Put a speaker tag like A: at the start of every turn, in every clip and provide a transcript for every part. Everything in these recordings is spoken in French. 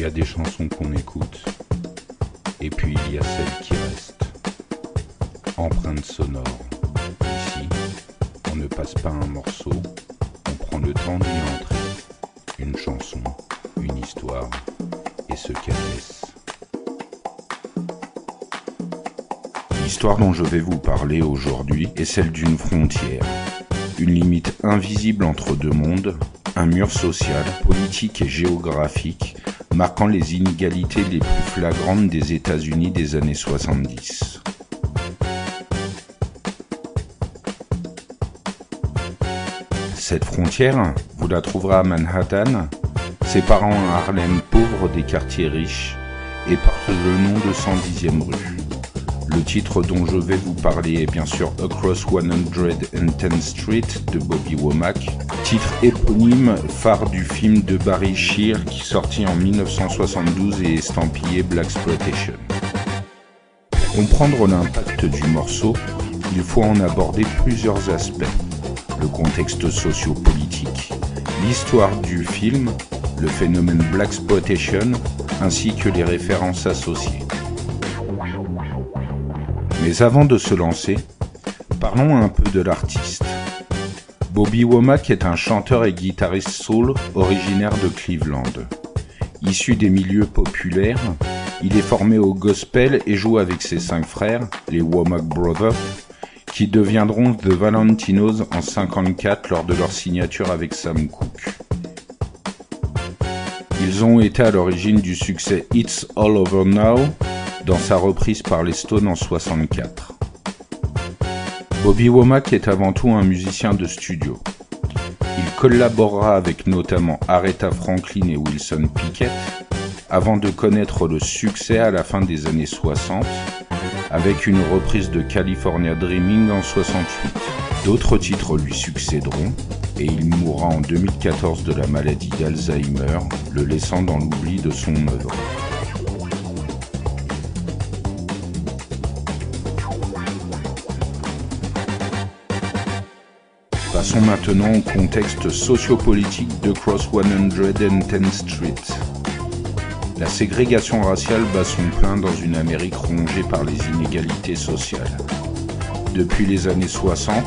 A: y a des chansons qu'on écoute, et puis il y a celles qui restent. Empreintes sonores. Ici, on ne passe pas un morceau, on prend le temps d'y entrer. Une chanson, une histoire, et ce qu'elle laisse. L'histoire dont je vais vous parler aujourd'hui est celle d'une frontière. Une limite invisible entre deux mondes, un mur social, politique et géographique, marquant les inégalités les plus flagrantes des États-Unis des années 70. Cette frontière, vous la trouverez à Manhattan, séparant un Harlem pauvre des quartiers riches, et porte le nom de 110e rue. Le titre dont je vais vous parler est bien sûr Across 110th Street de Bobby Womack, titre éponyme phare du film de Barry Shear qui sortit en 1972 et estampillé Blaxploitation. Pour comprendre l'impact du morceau, il faut en aborder plusieurs aspects. Le contexte socio-politique, l'histoire du film, le phénomène Blaxploitation, ainsi que les références associées. Mais avant de se lancer, parlons un peu de l'artiste. Bobby Womack est un chanteur et guitariste soul originaire de Cleveland. Issu des milieux populaires, il est formé au gospel et joue avec ses 5 frères, les Womack Brothers, qui deviendront The Valentinos en 1954 lors de leur signature avec Sam Cooke. Ils ont été à l'origine du succès It's All Over Now dans sa reprise par les Stones en 1964. Bobby Womack est avant tout un musicien de studio. Il collaborera avec notamment Aretha Franklin et Wilson Pickett avant de connaître le succès à la fin des années 60 avec une reprise de California Dreaming en 68. D'autres titres lui succéderont et il mourra en 2014 de la maladie d'Alzheimer, le laissant dans l'oubli de son œuvre. Passons maintenant au contexte sociopolitique de Across 110th Street. La ségrégation raciale bat son plein dans une Amérique rongée par les inégalités sociales. Depuis les années 60,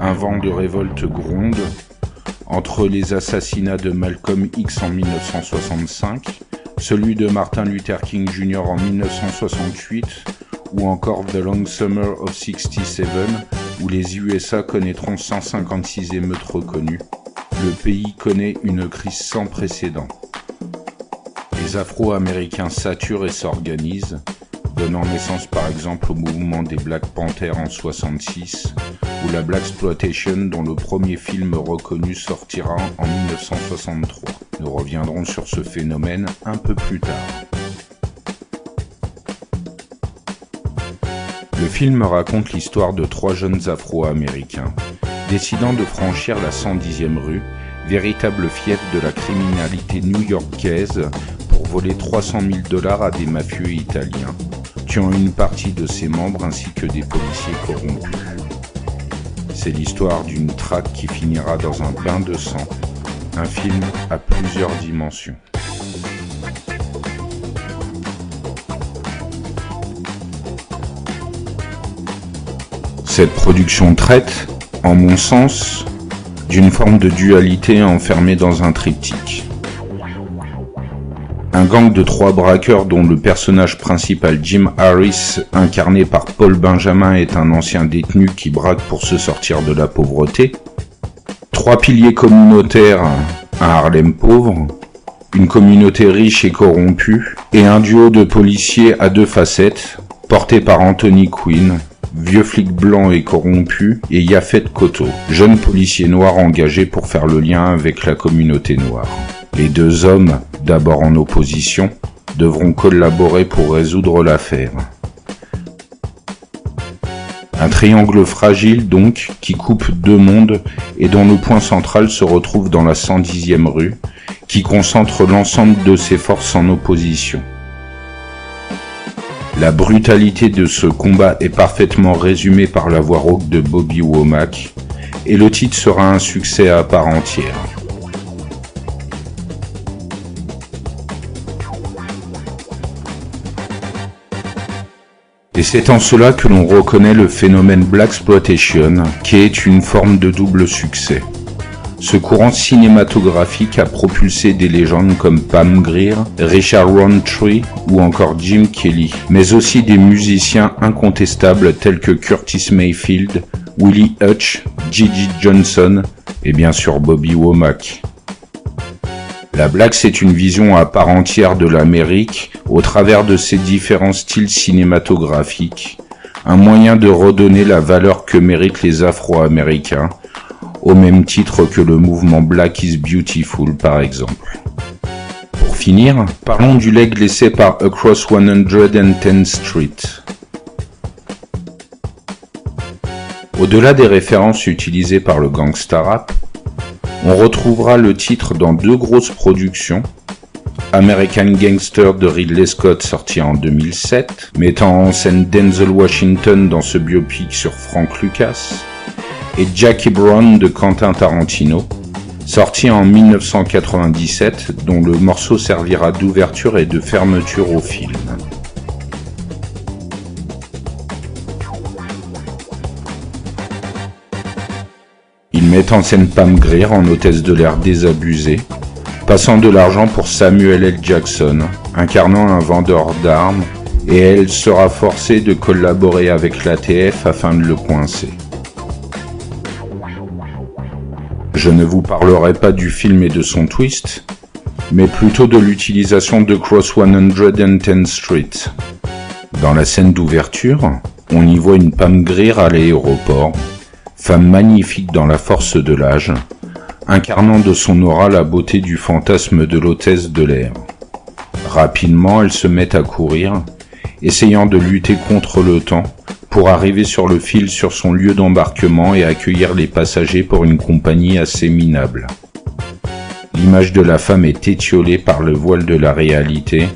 A: un vent de révolte gronde entre les assassinats de Malcolm X en 1965, celui de Martin Luther King Jr. en 1968 ou encore The Long Summer of '67 où les USA connaîtront 156 émeutes reconnues. Le pays connaît une crise sans précédent. Les Afro-Américains saturent et s'organisent, donnant naissance par exemple au mouvement des Black Panthers en 1966 ou la Blaxploitation dont le premier film reconnu sortira en 1963. Nous reviendrons sur ce phénomène un peu plus tard. Le film raconte l'histoire de 3 jeunes Afro-Américains décidant de franchir la 110e rue, véritable fief de la criminalité new-yorkaise, pour voler $300 000 à des mafieux italiens, tuant une partie de ses membres ainsi que des policiers corrompus. C'est l'histoire d'une traque qui finira dans un bain de sang, un film à plusieurs dimensions. Cette production traite, en mon sens, d'une forme de dualité enfermée dans un triptyque. Un gang de 3 braqueurs dont le personnage principal Jim Harris, incarné par Paul Benjamin, est un ancien détenu qui braque pour se sortir de la pauvreté. 3 piliers communautaires, un Harlem pauvre, une communauté riche et corrompue, et un duo de policiers à 2 facettes, porté par Anthony Quinn, vieux flic blanc et corrompu, et Yaphet Kotto, jeune policier noir engagé pour faire le lien avec la communauté noire. Les 2 hommes, d'abord en opposition, devront collaborer pour résoudre l'affaire. Un triangle fragile donc, qui coupe 2 mondes et dont le point central se retrouve dans la 110e rue, qui concentre l'ensemble de ses forces en opposition. La brutalité de ce combat est parfaitement résumée par la voix rauque de Bobby Womack, et le titre sera un succès à part entière. Et c'est en cela que l'on reconnaît le phénomène Blaxploitation, qui est une forme de double succès. Ce courant cinématographique a propulsé des légendes comme Pam Grier, Richard Roundtree ou encore Jim Kelly, mais aussi des musiciens incontestables tels que Curtis Mayfield, Willie Hutch, Gigi Johnson et bien sûr Bobby Womack. La blague, c'est une vision à part entière de l'Amérique au travers de ses différents styles cinématographiques, un moyen de redonner la valeur que méritent les Afro-Américains, au même titre que le mouvement Black is Beautiful par exemple. Pour finir, parlons du legs laissé par Across 110th Street. Au-delà des références utilisées par le gangsta rap, on retrouvera le titre dans deux grosses productions, American Gangster de Ridley Scott sorti en 2007, mettant en scène Denzel Washington dans ce biopic sur Frank Lucas, et Jackie Brown de Quentin Tarantino, sorti en 1997, dont le morceau servira d'ouverture et de fermeture au film. Il met en scène Pam Grier en hôtesse de l'air désabusée, passant de l'argent pour Samuel L. Jackson, incarnant un vendeur d'armes, et elle sera forcée de collaborer avec l'ATF afin de le coincer. Je ne vous parlerai pas du film et de son twist, mais plutôt de l'utilisation de Cross 110th Street. Dans la scène d'ouverture, on y voit une Pam Grier à l'aéroport, femme magnifique dans la force de l'âge, incarnant de son aura la beauté du fantasme de l'hôtesse de l'air. Rapidement, elle se met à courir, essayant de lutter contre le temps, pour arriver sur le fil sur son lieu d'embarquement et accueillir les passagers pour une compagnie assez minable. L'image de la femme est étiolée par le voile de la réalité,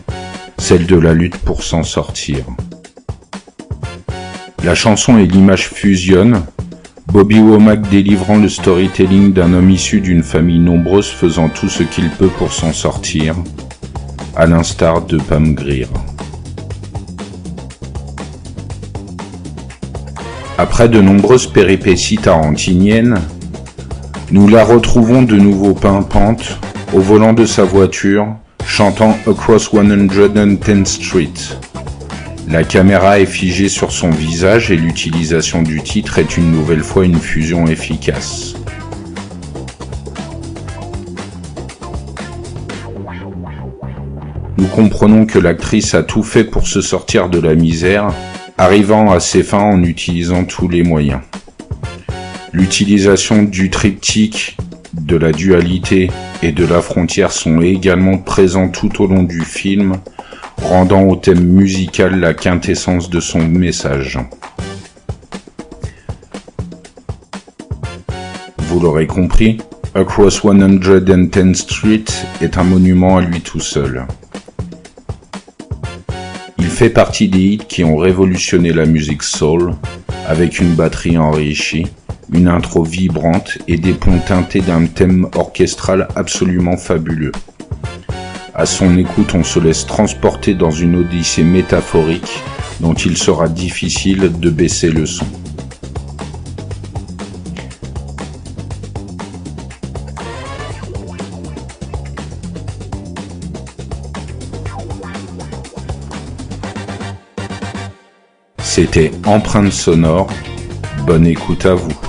A: celle de la lutte pour s'en sortir. La chanson et l'image fusionnent, Bobby Womack délivrant le storytelling d'un homme issu d'une famille nombreuse faisant tout ce qu'il peut pour s'en sortir, à l'instar de Pam Grier. Après de nombreuses péripéties tarantiniennes, nous la retrouvons de nouveau pimpante, au volant de sa voiture, chantant Across 110th Street. La caméra est figée sur son visage et l'utilisation du titre est une nouvelle fois une fusion efficace. Nous comprenons que l'actrice a tout fait pour se sortir de la misère, arrivant à ses fins en utilisant tous les moyens. L'utilisation du triptyque, de la dualité et de la frontière sont également présents tout au long du film, rendant au thème musical la quintessence de son message. Vous l'aurez compris, Across 110th Street est un monument à lui tout seul. Il fait partie des hits qui ont révolutionné la musique soul, avec une batterie enrichie, une intro vibrante et des ponts teintés d'un thème orchestral absolument fabuleux. À son écoute, on se laisse transporter dans une odyssée métaphorique dont il sera difficile de baisser le son. C'était Empreinte sonore, bonne écoute à vous.